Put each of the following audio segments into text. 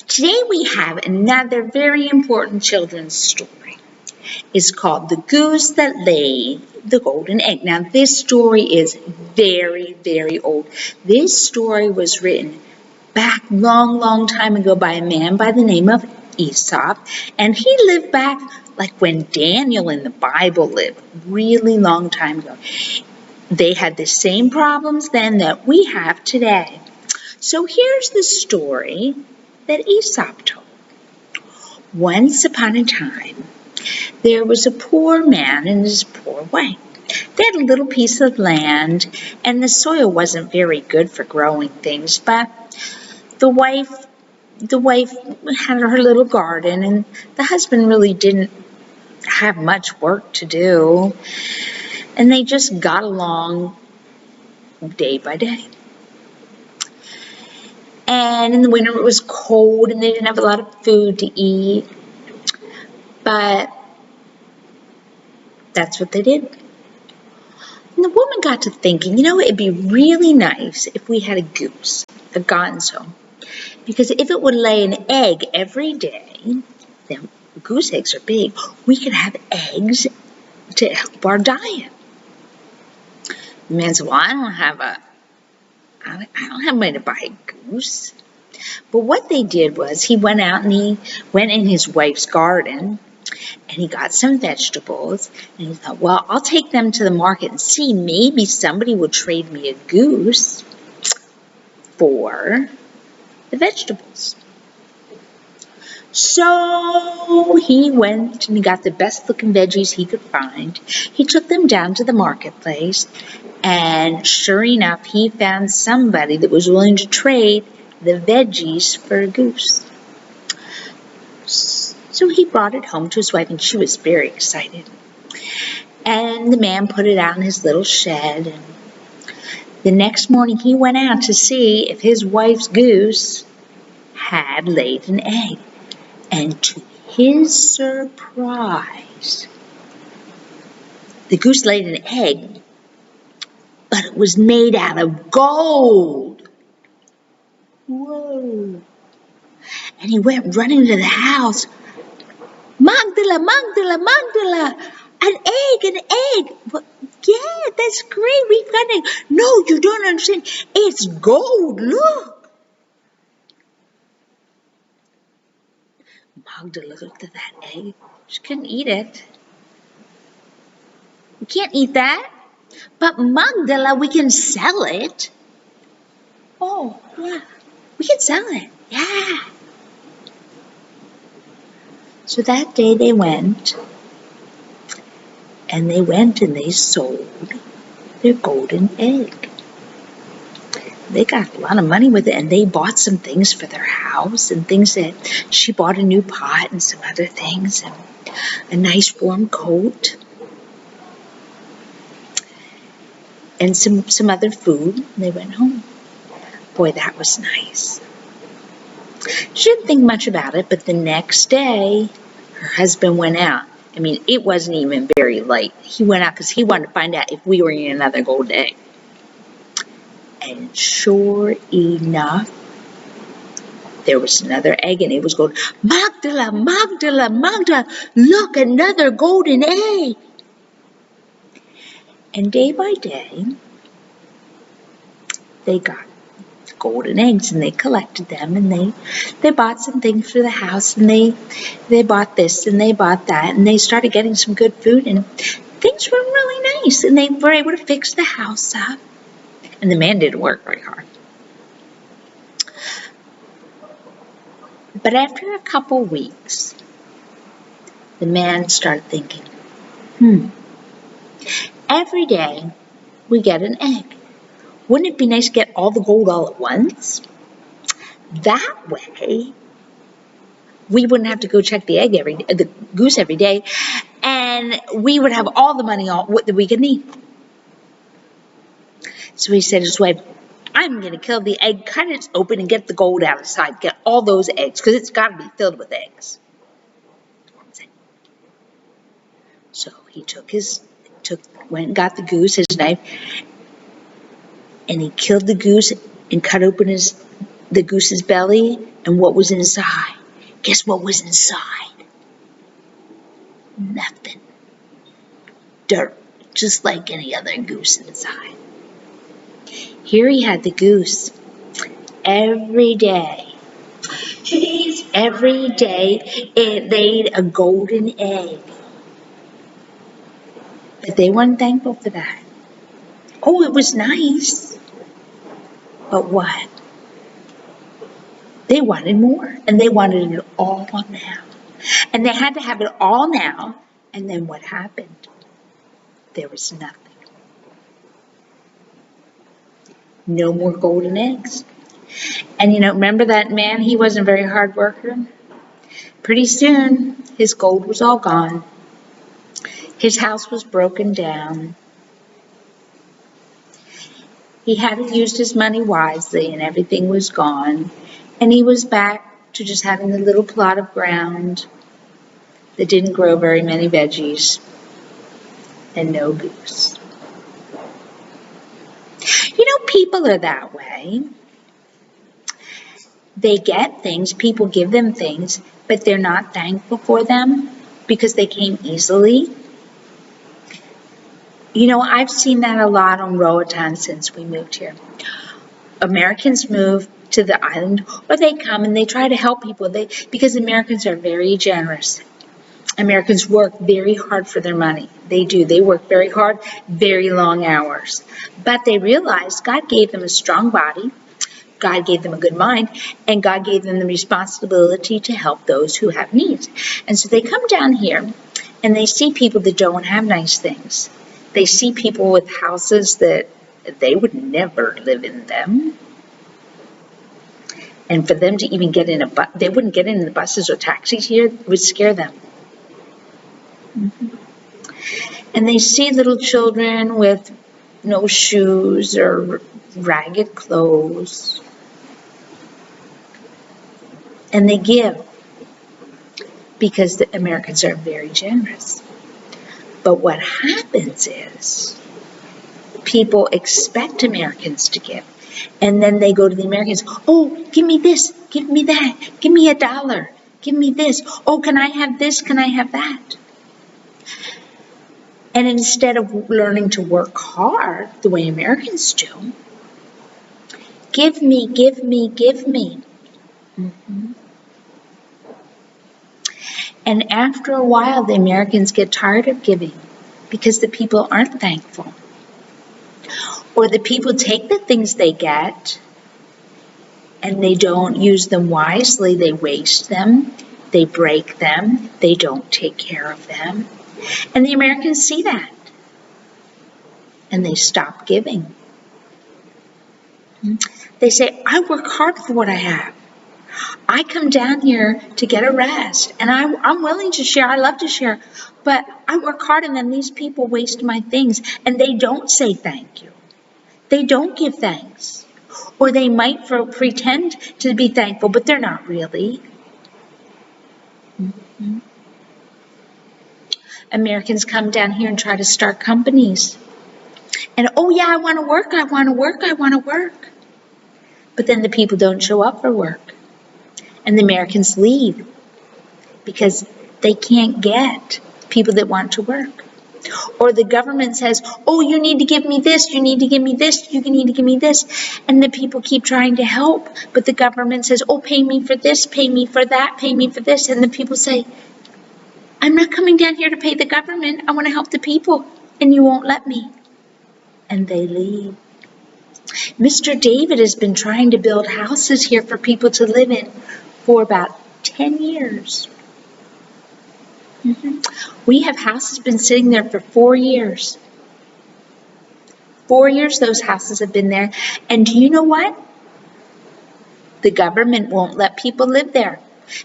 Today we have another very important children's story. It's called The Goose That Laid the Golden Egg. Now this story is very, very old. This story was written back long time ago by a man by the name of Aesop, and he lived back like when Daniel in the Bible lived, really long time ago. They had the same problems then that we have today. So here's the story that Aesop told. Once upon a time, there was a poor man and his poor wife. They had a little piece of land, and the soil wasn't very good for growing things, but the wife had her little garden, and the husband really didn't have much work to do, and they just got along day by day. And in the winter it was cold and they didn't have a lot of food to eat, but that's what they did. And the woman got to thinking, it'd be really nice if we had a goose, a gonzo, because if it would lay an egg every day, then goose eggs are big, we could have eggs to help our diet. The man said, well, I don't have money to buy a goose. But what they did was he went out and he went in his wife's garden and he got some vegetables and he thought, well, I'll take them to the market and see, maybe somebody will trade me a goose for the vegetables. So he went and he got the best looking veggies he could find. He took them down to the marketplace, and sure enough, he found somebody that was willing to trade the veggies for a goose. So he brought it home to his wife, and she was very excited. And the man put it out in his little shed, and the next morning he went out to see if his wife's goose had laid an egg. And to his surprise, the goose laid an egg, but it was made out of gold. Whoa. And he went running to the house. Magdala, Magdala, Magdala, an egg. Well, yeah, that's great. We've got an egg. No, you don't understand. It's gold. Look. Magdala looked at that egg. She couldn't eat it. We can't eat that. But Magdala, we can sell it. Oh, yeah. We can sell it. Yeah. So that day they went and they sold their golden egg. They got a lot of money with it, and they bought some things for their house and things that she bought a new pot and some other things and a nice warm coat and some other food. And they went home. Boy, that was nice. She didn't think much about it, but the next day her husband went out. I mean, it wasn't even very late. He went out because he wanted to find out if we were eating another golden egg. And sure enough, there was another egg, and it was gold. Magdala, Magdala, Magdala, look, another golden egg. And day by day, they got golden eggs, and they collected them, and they bought some things for the house, and they bought this, and they bought that, and they started getting some good food, and things were really nice, and they were able to fix the house up. And the man didn't work very hard. But after a couple weeks, the man started thinking, every day we get an egg. Wouldn't it be nice to get all the gold all at once? That way, we wouldn't have to go check the goose every day, and we would have all the money that we could need. So he said to his wife, I'm going to kill the egg, cut it open, and get the gold out of the side. Get all those eggs, because it's got to be filled with eggs. So he went and got the goose, his knife, and he killed the goose and cut open his the goose's belly and what was inside. Guess what was inside? Nothing. Dirt, just like any other goose inside. Here he had the goose every day. Every day it laid a golden egg. But they weren't thankful for that. Oh, it was nice. But what? They wanted more, and they wanted it all now. And they had to have it all now, and then what happened? There was nothing. No more golden eggs. And remember that man? He wasn't a very hard worker. Pretty soon, his gold was all gone. His house was broken down. He hadn't used his money wisely, and everything was gone. And he was back to just having a little plot of ground that didn't grow very many veggies, and no goose. People are that way. They get things, people give them things, but they're not thankful for them because they came easily. I've seen that a lot on Roatan since we moved here. Americans move to the island, or they come and they try to help people because Americans are very generous. Americans work very hard for their money. They do. They work very hard, very long hours. But they realize God gave them a strong body, God gave them a good mind, and God gave them the responsibility to help those who have needs. And so they come down here and they see people that don't have nice things. They see people with houses that they would never live in them. And for them to even get in a bus, they wouldn't get in the buses or taxis here, it would scare them. And they see little children with no shoes or ragged clothes. And they give because the Americans are very generous. But what happens is people expect Americans to give. And then they go to the Americans, oh, give me this, give me that, give me $1, give me this. Oh, can I have this, can I have that? And instead of learning to work hard the way Americans do, give me, give me, give me. And after a while, the Americans get tired of giving because the people aren't thankful. Or the people take the things they get and they don't use them wisely. They waste them, they break them, they don't take care of them. And the Americans see that. And they stop giving. They say, I work hard for what I have. I come down here to get a rest, and I'm willing to share. I love to share, but I work hard, and then these people waste my things, and they don't say thank you. They don't give thanks, or they might pretend to be thankful, but they're not really. Americans come down here and try to start companies, and oh yeah, I want to work, I want to work, I want to work, but then the people don't show up for work. And the Americans leave because they can't get people that want to work. Or the government says, oh, you need to give me this, you need to give me this, you need to give me this. And the people keep trying to help, but the government says, oh, pay me for this, pay me for that, pay me for this. And the people say, I'm not coming down here to pay the government, I want to help the people, and you won't let me. And they leave. Mr. David has been trying to build houses here for people to live in for about 10 years. We have houses been sitting there for 4 years. 4 years those houses have been there. And do you know what? The government won't let people live there.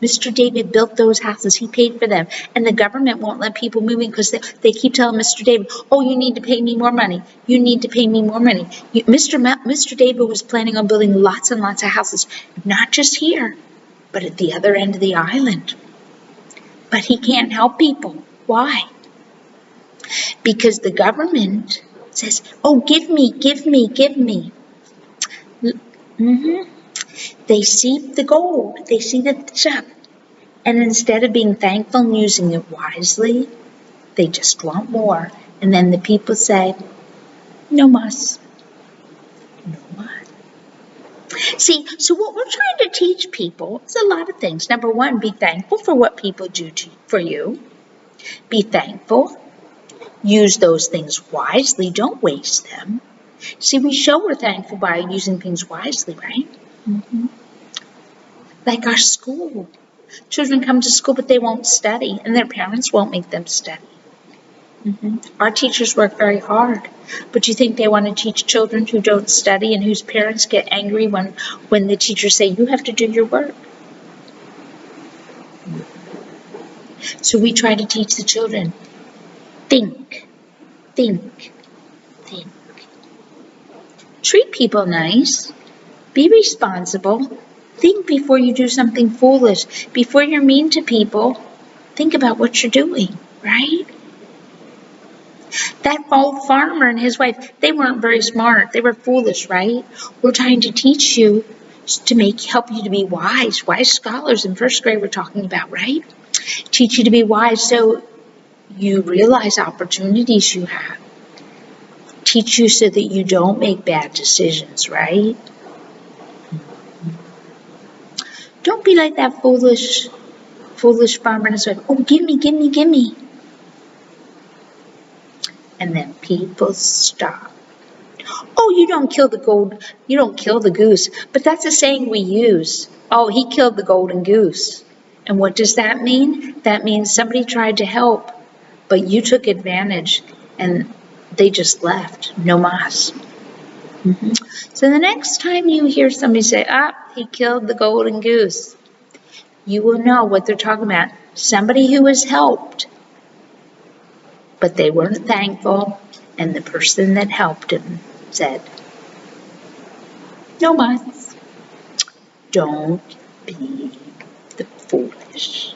Mr. David built those houses. He paid for them. And the government won't let people move in because they keep telling Mr. David, oh, you need to pay me more money. You need to pay me more money. Mr. David was planning on building lots and lots of houses, not just here, but at the other end of the island. But he can't help people. Why? Because the government says, oh, give me, give me, give me. They see the gold, they see the stuff, and instead of being thankful and using it wisely, they just want more. And then the people say, no mas, no mas. See, so what we're trying to teach people is a lot of things. Number one, be thankful for what people do for you. Be thankful. Use those things wisely. Don't waste them. See, we show we're thankful by using things wisely, right? Mm-hmm. Like our school. Children come to school, but they won't study, and their parents won't make them study. Mm-hmm. Our teachers work very hard, but do you think they want to teach children who don't study and whose parents get angry when the teachers say, you have to do your work? So we try to teach the children, think, think, think. Treat people nice. Be responsible. Think before you do something foolish. Before you're mean to people, think about what you're doing, right? That old farmer and his wife, they weren't very smart. They were foolish, right? We're trying to teach you to help you to be wise. Wise scholars in first grade we're talking about, right? Teach you to be wise so you realize opportunities you have. Teach you so that you don't make bad decisions, right? Don't be like that foolish farmer and his wife. Oh, gimme, gimme, gimme. And then people stop. Oh, you don't kill the goose. But that's a saying we use. Oh, he killed the golden goose. And what does that mean? That means somebody tried to help, but you took advantage and they just left. No mas. Mm-hmm. So the next time you hear somebody say, he killed the golden goose, you will know what they're talking about. Somebody who was helped, but they weren't thankful, and the person that helped him said, no mas. Don't be the foolish.